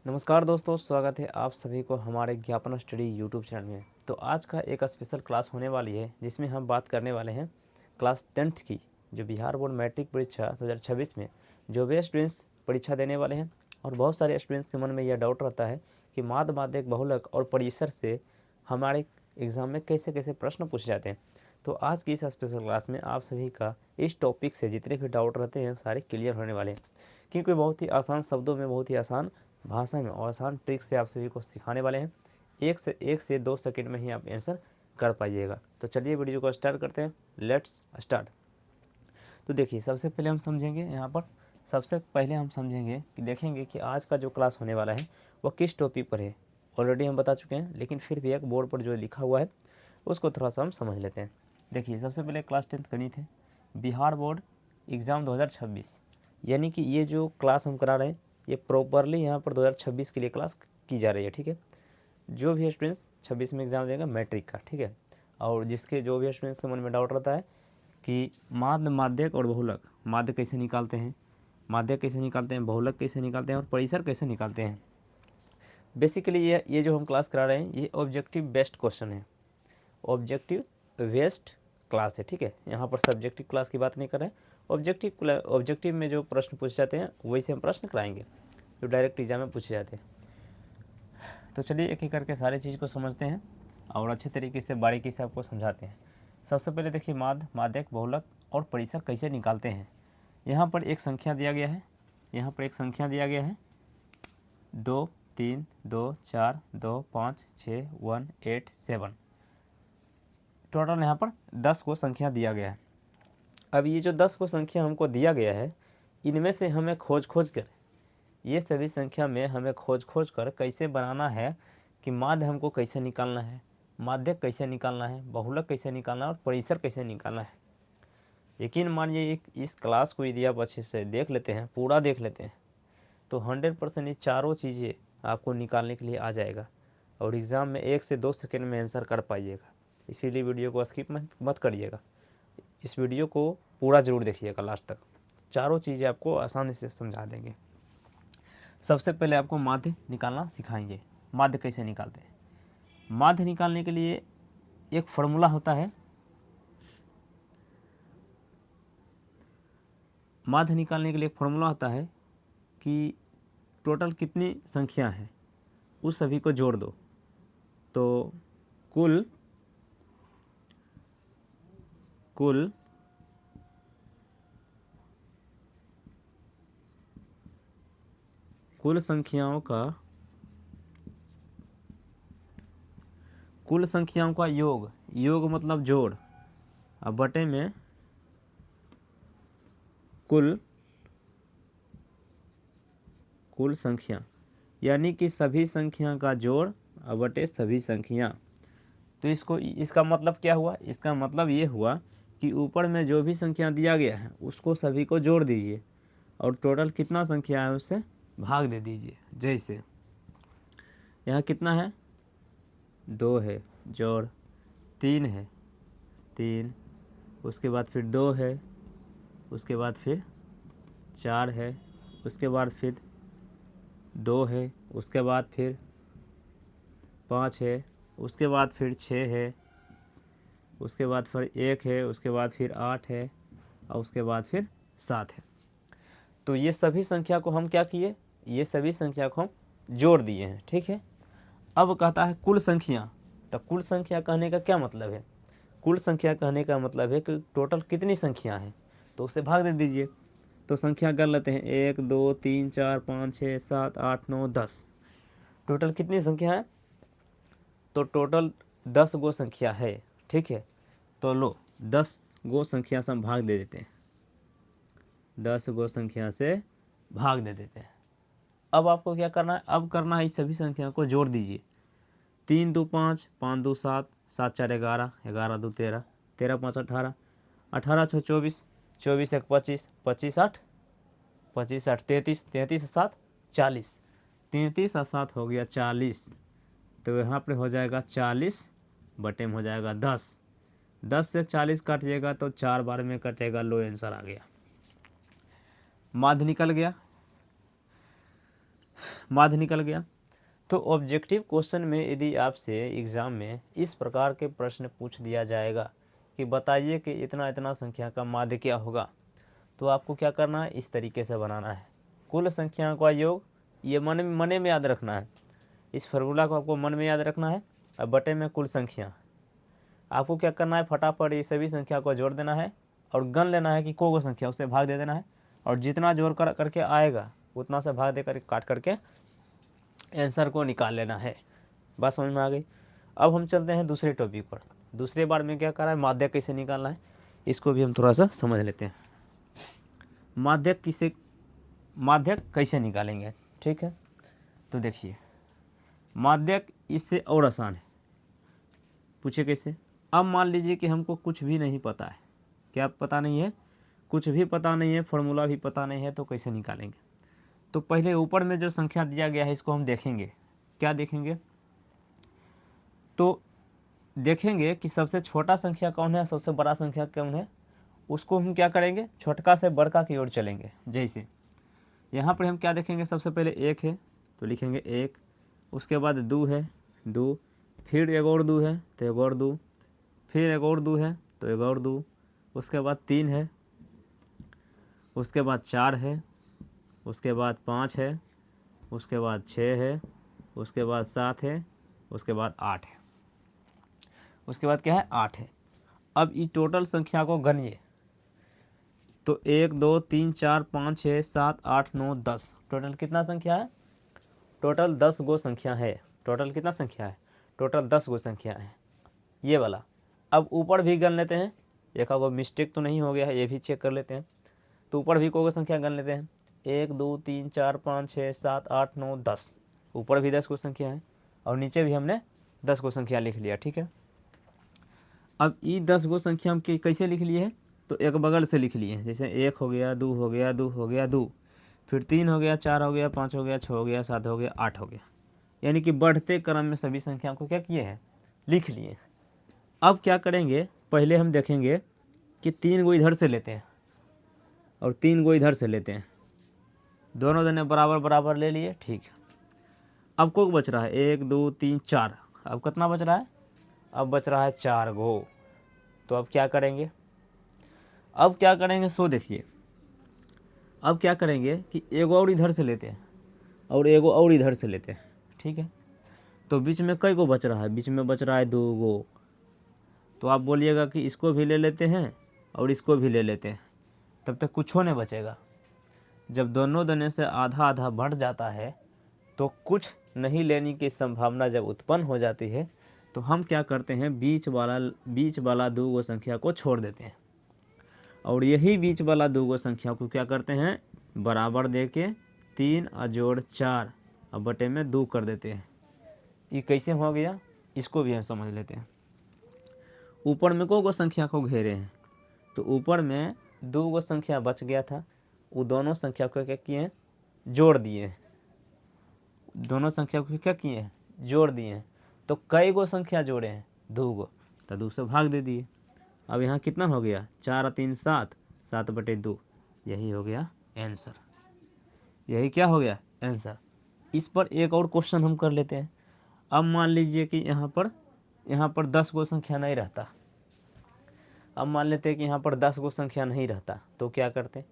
नमस्कार दोस्तों, स्वागत है आप सभी को हमारे ज्ञापन स्टडी यूट्यूब चैनल में। तो आज का एक स्पेशल क्लास होने वाली है जिसमें हम बात करने वाले हैं क्लास 10th की जो बिहार बोर्ड मैट्रिक परीक्षा 2026 में जो भी स्टूडेंट्स परीक्षा देने वाले हैं। और बहुत सारे स्टूडेंट्स के मन में यह डाउट रहता है कि माध्य माध्यमिक बहुलक और परिसर से हमारे एग्ज़ाम में कैसे कैसे प्रश्न पूछे जाते हैं। तो आज की इस स्पेशल क्लास में आप सभी का इस टॉपिक से जितने भी डाउट रहते हैं सारे क्लियर होने वाले हैं, क्योंकि बहुत ही आसान शब्दों में बहुत ही आसान भाषा में और आसान ट्रिक से आप सभी को सिखाने वाले हैं। एक से 2 सेकंड में ही आप आंसर कर पाइएगा। तो चलिए वीडियो को स्टार्ट करते हैं। Let's start. तो देखिए, सबसे पहले हम समझेंगे कि देखेंगे कि आज का जो क्लास होने वाला है वह किस टॉपिक पर है। ऑलरेडी हम बता चुके हैं, लेकिन फिर भी एक बोर्ड पर जो लिखा हुआ है उसको थोड़ा सा हम समझ लेते हैं। देखिए, सबसे पहले क्लास 10th गणित है, बिहार बोर्ड एग्ज़ाम 2026। यानी कि ये जो क्लास हम करा रहे हैं ये प्रॉपरली यहाँ पर 2026 के लिए क्लास की जा रही है। ठीक है, जो भी स्टूडेंट्स 26 में एग्ज़ाम देगा मैट्रिक का, ठीक है, और जिसके जो भी स्टूडेंट्स के मन में डाउट रहता है कि माध्य माध्यक और बहुलक, माध्य कैसे निकालते हैं, माध्यक कैसे निकालते हैं, बहुलक कैसे निकालते हैं और परिसर कैसे निकालते हैं। बेसिकली ये जो हम क्लास करा रहे हैं ये ऑब्जेक्टिव बेस्ड क्वेश्चन है, ऑब्जेक्टिव बेस्ड क्लास है। ठीक है, यहाँ पर सब्जेक्टिव क्लास की बात नहीं कर रहे हैं। ऑब्जेक्टिव में जो प्रश्न पूछे जाते हैं वैसे हम प्रश्न कराएंगे जो डायरेक्ट एग्जाम में पूछे जाते हैं। तो चलिए एक एक करके सारी चीज़ को समझते हैं और अच्छे तरीके से बारीकी से आपको समझाते हैं। सबसे पहले देखिए, माध्यक बहुलक और परिसर कैसे निकालते हैं। यहाँ पर एक संख्या दिया गया है, यहाँ पर एक संख्या दिया गया है 2 3 2 4 2 5 6 1 8 7। टोटल यहाँ पर 10 को संख्या दिया गया है। अब ये जो 10 को संख्या हमको दिया गया है इनमें से हमें खोज कर ये सभी संख्या में हमें खोज कर कैसे बनाना है कि माध्य हमको कैसे निकालना है, माध्यक कैसे निकालना है, बहुलक कैसे निकालना है और परिसर कैसे निकालना है। यकीन मानिए इस क्लास को यदि आप अच्छे से देख लेते हैं, पूरा देख लेते हैं, तो 100% ये चारों चीज़ें आपको निकालने के लिए आ जाएगा और एग्ज़ाम में 1 से 2 सेकंड में आंसर कर पाइएगा। इसीलिए वीडियो को स्किप मत करिएगा, इस वीडियो को पूरा ज़रूर देखिएगा लास्ट तक। चारों चीज़ें आपको आसानी से समझा देंगे। सबसे पहले आपको माध्य निकालना सिखाएंगे। माध्य कैसे निकालते हैं। माध्य निकालने के लिए एक फॉर्मूला होता है। माध्य निकालने के लिए एक फॉर्मूला होता है कि टोटल कितनी संख्या है उस सभी को जोड़ दो, तो कुल संख्याओं का योग मतलब जोड़, अब बटे में कुल संख्या, यानी कि सभी संख्या का जोड़ अब बटे सभी संख्या। तो इसका मतलब क्या हुआ, इसका मतलब ये हुआ कि ऊपर में जो भी संख्या दिया गया है उसको सभी को जोड़ दीजिए और टोटल कितना संख्या है उससे भाग दे दीजिए। जैसे यहाँ कितना है 2 है, जोड़ 3 है 3, उसके बाद फिर 2 है, उसके बाद फिर 4 है, उसके बाद फिर 2 है, उसके बाद फिर 5 है, उसके बाद फिर 6 है, उसके बाद फिर 1 है, उसके बाद फिर 8 है और उसके बाद फिर 7 है। तो ये सभी संख्या को हम क्या किए, ये सभी संख्या को हम जोड़ दिए हैं। ठीक है, अब कहता है कुल संख्या। तो कुल संख्या कहने का क्या मतलब है, कुल संख्या कहने का मतलब है कि टोटल कितनी संख्या है, तो उसे भाग दे दीजिए। तो संख्या कर लेते हैं 1 2 3 4 5 6 7 8 9 10। टोटल कितनी संख्या है, तो टोटल 10 गो संख्या है। ठीक है, तो लो 10 गो संख्या से हम भाग दे देते हैं, 10 गो संख्या से भाग दे देते हैं। अब आपको क्या करना है, अब करना है इस सभी संख्या को जोड़ दीजिए। 3 2 5, 5 2 7, 7 4 11, 11 2 13, 13 5 18, 18 6 24, 24 1 25, 25 8, 25 8 33, 33 7 40, 33 और 7 हो गया 40। तो यहाँ पे हो जाएगा 40 बटे में हो जाएगा 10, 10 से 40 काटिएगा तो 4 बार में कटेगा। लो आंसर आ गया, माध्य निकल गया। माध्य निकल गया। तो ऑब्जेक्टिव क्वेश्चन में यदि आपसे एग्ज़ाम में इस प्रकार के प्रश्न पूछ दिया जाएगा कि बताइए कि इतना इतना संख्या का माध्य क्या होगा, तो आपको क्या करना है, इस तरीके से बनाना है। कुल संख्याओं का योग, ये मन में याद रखना है, इस फार्मूला को आपको मन में याद रखना है। अब बटे में कुल संख्या, आपको क्या करना है, फटाफट ये सभी संख्या को जोड़ देना है और गण लेना है कि को संख्या, उससे भाग दे देना है और जितना जोड़ करके आएगा उतना से भाग देकर काट करके आंसर को निकाल लेना है। बात समझ में आ गई। अब हम चलते हैं दूसरे टॉपिक पर। दूसरे बार में क्या कर रहा है, माध्यक कैसे निकालना है, इसको भी हम थोड़ा सा समझ लेते हैं। माध्यक कैसे निकालेंगे, ठीक है। तो देखिए माध्यक इससे और आसान है। पूछे कैसे। अब मान लीजिए कि हमको कुछ भी नहीं पता है, क्या पता नहीं है, कुछ भी पता नहीं है, फॉर्मूला भी पता नहीं है, तो कैसे निकालेंगे। तो पहले ऊपर में जो संख्या दिया गया है इसको हम देखेंगे। क्या देखेंगे, तो देखेंगे कि सबसे छोटा संख्या कौन है, सबसे बड़ा संख्या कौन है, उसको हम क्या करेंगे, छोटका से बड़का की ओर चलेंगे। जैसे यहाँ पर हम क्या देखेंगे, सबसे पहले एक है तो लिखेंगे एक, उसके बाद दो है दो, फिर एक और दो है तो एक और दो, फिर एक और दो है तो एक और दो, उसके बाद तीन है, उसके बाद चार है, उसके बाद पाँच है, उसके बाद छः है, उसके बाद सात है, उसके बाद आठ है, उसके बाद क्या है, आठ है। अब ये टोटल संख्या को गनिए, तो एक दो तीन चार पाँच छः सात आठ नौ दस, टोटल कितना संख्या है, टोटल 10 गो संख्या है। टोटल कितना संख्या है, टोटल 10 गो संख्या है, ये वाला। अब ऊपर भी गन लेते हैं, एक गो मिस्टेक तो नहीं हो गया है, ये भी चेक कर लेते हैं। तो ऊपर भी को संख्या गन लेते हैं, एक दो तीन चार पाँच छः सात आठ नौ दस, ऊपर भी 10 गो संख्या है और नीचे भी हमने 10 गो संख्या लिख लिया, ठीक है। अब ये 10 गो संख्या हम कैसे लिख लिए हैं, तो एक बगल से लिख लिए हैं। जैसे एक हो गया, दो हो गया, दो हो गया, दो, फिर तीन हो गया, चार हो गया, पाँच हो गया, छः हो गया, सात हो गया, आठ हो गया, यानी कि बढ़ते क्रम में सभी संख्या को क्या किए हैं, लिख लिए। अब क्या करेंगे, पहले हम देखेंगे कि 3 गो इधर से लेते हैं और 3 गो इधर से लेते हैं, दोनों जने बराबर बराबर ले लिए, ठीक है। अब को बच रहा है, एक दो तीन चार, अब कितना बच रहा है, अब बच रहा है 4 गो। तो अब क्या करेंगे, अब क्या करेंगे, सो देखिए अब क्या करेंगे कि एगो और इधर से लेते हैं और एगो और इधर से लेते हैं, ठीक है। तो बीच में कई गो बच रहा है, बीच में बच रहा है 2 गो। तो आप बोलिएगा कि इसको भी ले लेते हैं और इसको भी ले लेते हैं, तब तक कुछ नहीं बचेगा। जब दोनों देने से आधा आधा बढ़ जाता है तो कुछ नहीं लेने की संभावना जब उत्पन्न हो जाती है, तो हम क्या करते हैं, बीच वाला 2 गो संख्या को छोड़ देते हैं और यही बीच वाला 2 गो संख्या को क्या करते हैं, बराबर दे के 3 जोड़ 4 और बटे में 2 कर देते हैं। ये कैसे हो गया, इसको भी हम समझ लेते हैं। ऊपर में को संख्या को घेरे हैं, तो ऊपर में 2 गो संख्या बच गया था, वो दोनों संख्या को क्या किए हैं, जोड़ दिए हैं, दोनों संख्या को क्या किए हैं, जोड़ दिए हैं। तो कई गो संख्या जोड़े हैं, 2 गो, तो 2 से भाग दे दिए। अब यहाँ कितना हो गया, 4 और 3 7, 7 बटे 2, यही हो गया आंसर। यही क्या हो गया, आंसर। इस पर एक और क्वेश्चन हम कर लेते हैं। अब मान लीजिए कि यहाँ पर 10 गो संख्या नहीं रहता। अब मान लेते हैं कि यहाँ पर 10 गो संख्या नहीं रहता, तो क्या करते,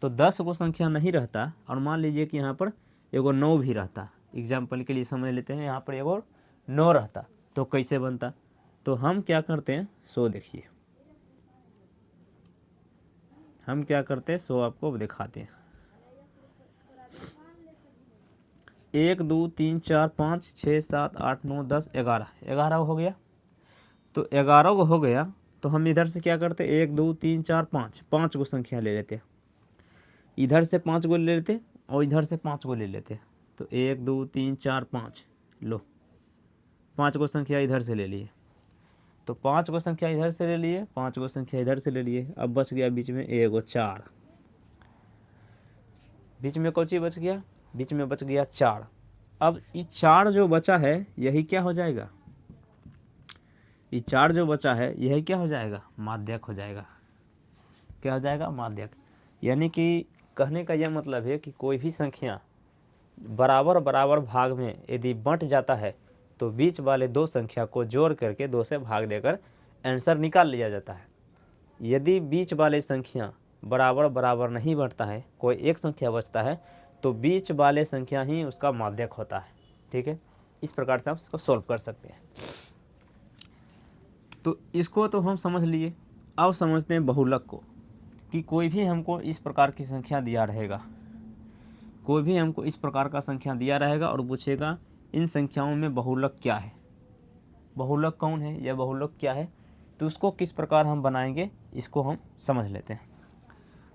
तो 10 गो संख्या नहीं रहता और मान लीजिए कि यहाँ पर एगो 9 भी रहता। एग्जाम्पल के लिए समझ लेते हैं, यहाँ पर एगो 9 रहता, तो कैसे बनता। तो हम क्या करते हैं, सो देखिए हम क्या करते हैं, सो आपको दिखाते हैं। 1 2 3 4 5 6 7 8 9 10 11 हो गया। तो 11 को हो गया, तो हम इधर से क्या करते, 1 2 3 4 5 गो संख्या ले लेते, इधर से 5 गो ले लेते और इधर से 5 गो ले लेते। तो 1 2 3 4 5, लो 5 गो संख्या इधर से ले लिए, तो 5 गो संख्या इधर से ले लिए, 5 गो संख्या इधर से ले लिए। अब बच गया बीच में एगो 4, बीच में कौन चीज बच गया, बीच में बच गया 4। अब ये 4 जो बचा है यही क्या हो जाएगा, ये 4 जो बचा है यही क्या हो जाएगा, माध्यक हो जाएगा। क्या हो जाएगा, माध्यक। यानी कि कहने का यह मतलब है कि कोई भी संख्या बराबर बराबर भाग में यदि बंट जाता है तो बीच वाले दो संख्या को जोड़ करके 2 से भाग देकर आंसर निकाल लिया जाता है। यदि बीच वाले संख्या बराबर बराबर नहीं बढ़ता है, कोई एक संख्या बचता है, तो बीच वाले संख्या ही उसका माध्यक होता है। ठीक है, इस प्रकार से आप इसको सॉल्व कर सकते हैं। तो इसको तो हम समझ लिए। अब समझते हैं बहुलक को, कि कोई भी हमको इस प्रकार की संख्या दिया रहेगा, कोई भी हमको इस प्रकार का संख्या दिया रहेगा और पूछेगा इन संख्याओं में बहुलक क्या है, बहुलक कौन है या बहुलक क्या है, तो उसको किस प्रकार हम बनाएंगे इसको हम समझ लेते हैं।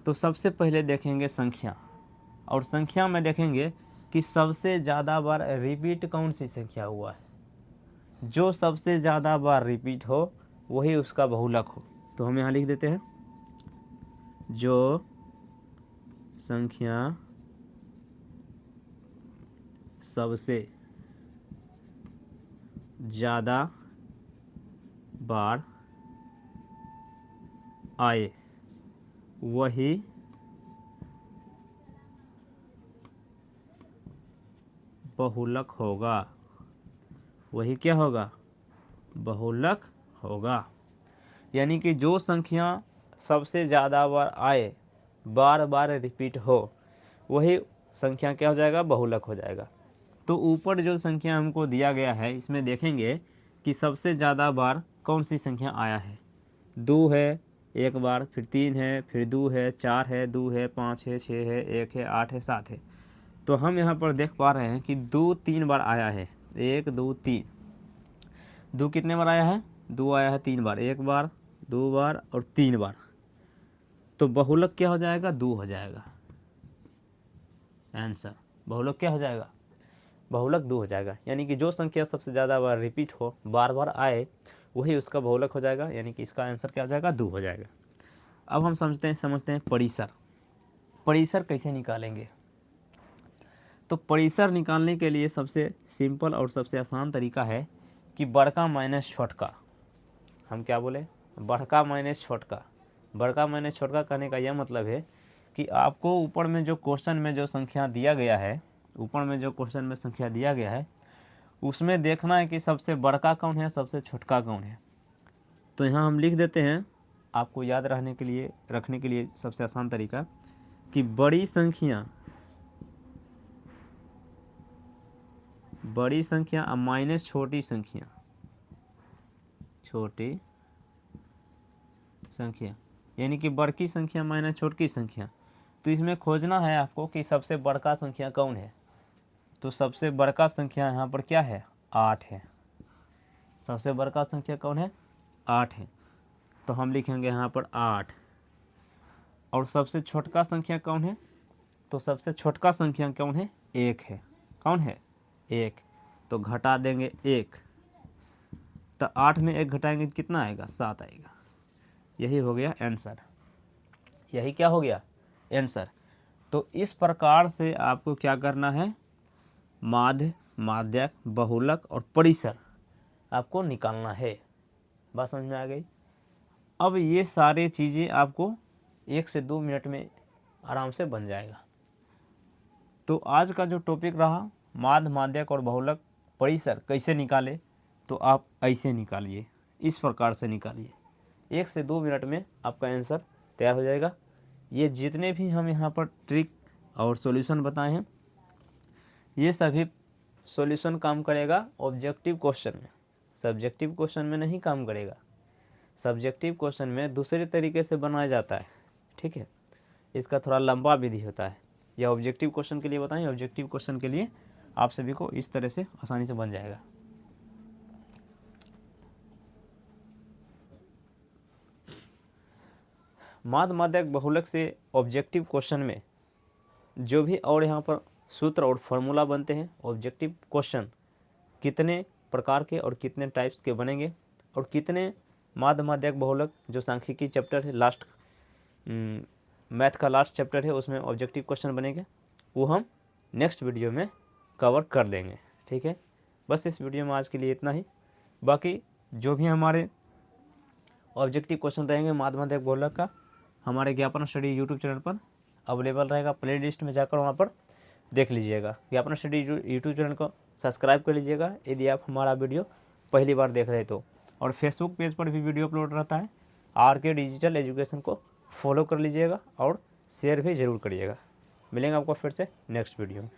तो सबसे पहले देखेंगे संख्या, और संख्या में देखेंगे कि सबसे ज़्यादा बार रिपीट कौन सी संख्या हुआ है। जो सबसे ज़्यादा बार रिपीट हो वही उसका बहुलक हो। तो हम यहाँ लिख देते हैं, जो संख्या सबसे ज़्यादा बार आए वही बहुलक होगा। वही क्या होगा? बहुलक होगा। यानी कि जो संख्या सबसे ज़्यादा बार आए, बार बार रिपीट हो, वही संख्या क्या हो जाएगा? बहुलक हो जाएगा। तो ऊपर जो संख्या हमको दिया गया है इसमें देखेंगे कि सबसे ज़्यादा बार कौन सी संख्या आया है। 2 है एक बार, फिर 3 है, फिर 2 है, 4 है, 2 है, 5 है, 6 है, 1 है, 8 है, 7 है। तो हम यहाँ पर देख पा रहे हैं कि 2 3 बार आया है। 1 2 3, 2 कितने बार आया है? 2 आया है 3 बार, 1 बार, 2 बार और 3 बार। तो बहुलक क्या हो जाएगा? 2 हो जाएगा। आंसर बहुलक क्या हो जाएगा? बहुलक 2 हो जाएगा। यानी कि जो संख्या सबसे ज़्यादा बार रिपीट हो, बार बार आए, वही उसका बहुलक हो जाएगा। यानी कि इसका आंसर क्या हो जाएगा? 2 हो जाएगा। अब हम समझते हैं परिसर। परिसर कैसे निकालेंगे? तो परिसर निकालने के लिए सबसे सिंपल और सबसे आसान तरीका है कि बड़का माइनस छोटका। हम क्या बोले? बड़का माइनस छोटका। बड़का माइनस छोटका कहने का यह मतलब है कि आपको ऊपर में जो क्वेश्चन में जो संख्या दिया गया है, ऊपर में जो क्वेश्चन में संख्या दिया गया है, उसमें देखना है कि सबसे बड़का कौन है, सबसे छोटका कौन है। तो यहाँ हम लिख देते हैं, आपको याद रखने के लिए सबसे आसान तरीका, कि बड़ी संख्या और माइनस छोटी संख्या, यानी कि बड़की संख्या माइनस छोटकी संख्या। तो इसमें खोजना है आपको कि सबसे बड़का संख्या कौन है। तो सबसे बड़का संख्या यहाँ पर क्या है? 8 है। सबसे बड़का संख्या कौन है? 8 है। तो हम लिखेंगे यहाँ पर 8। और सबसे छोटका संख्या कौन है? तो सबसे छोटका संख्या कौन है? 1 है। कौन है? 1। तो घटा देंगे 1। तो 8 में 1 घटाएंगे कितना आएगा? 7 आएगा। यही हो गया आंसर। यही क्या हो गया? आंसर। तो इस प्रकार से आपको क्या करना है? माध्य, माध्यक, बहुलक और परिसर आपको निकालना है। बात समझ में आ गई? अब ये सारे चीज़ें आपको 1 से 2 मिनट में आराम से बन जाएगा। तो आज का जो टॉपिक रहा माध्य, माध्यक और बहुलक, परिसर कैसे निकाले, तो आप ऐसे निकालिए, इस प्रकार से निकालिए। 1 से 2 मिनट में आपका आंसर तैयार हो जाएगा। ये जितने भी हम यहाँ पर ट्रिक और सॉल्यूशन बताए हैं, ये सभी सॉल्यूशन काम करेगा ऑब्जेक्टिव क्वेश्चन में, सब्जेक्टिव क्वेश्चन में नहीं काम करेगा। सब्जेक्टिव क्वेश्चन में दूसरे तरीके से बनाया जाता है। ठीक है, इसका थोड़ा लंबा विधि होता है। यह ऑब्जेक्टिव क्वेश्चन के लिए बताएं, ऑब्जेक्टिव क्वेश्चन के लिए आप सभी को इस तरह से आसानी से बन जाएगा। माध्य, माध्यक, बहुलक से ऑब्जेक्टिव क्वेश्चन में जो भी और यहाँ पर सूत्र और फॉर्मूला बनते हैं, ऑब्जेक्टिव क्वेश्चन कितने प्रकार के और कितने टाइप्स के बनेंगे, और कितने माध्य, माध्यक, बहुलक जो सांख्यिकी चैप्टर है, लास्ट मैथ का लास्ट चैप्टर है, उसमें ऑब्जेक्टिव क्वेश्चन बनेंगे, वो हम नेक्स्ट वीडियो में कवर कर देंगे। ठीक है, बस इस वीडियो में आज के लिए इतना ही। बाकी जो भी हमारे ऑब्जेक्टिव क्वेश्चन रहेंगे माध्य, माध्यक, बहुलक का, हमारे ज्ञापन स्टडी यूट्यूब चैनल पर अवेलेबल रहेगा। प्ले लिस्ट में जाकर वहाँ पर देख लीजिएगा। ज्ञापन स्टडी यूट्यूब चैनल को सब्सक्राइब कर लीजिएगा यदि आप हमारा वीडियो पहली बार देख रहे तो। और फेसबुक पेज पर भी वीडियो अपलोड रहता है। RK डिजिटल एजुकेशन को फॉलो कर लीजिएगा और शेयर भी ज़रूर करिएगा। मिलेंगे आपको फिर से नेक्स्ट वीडियो में।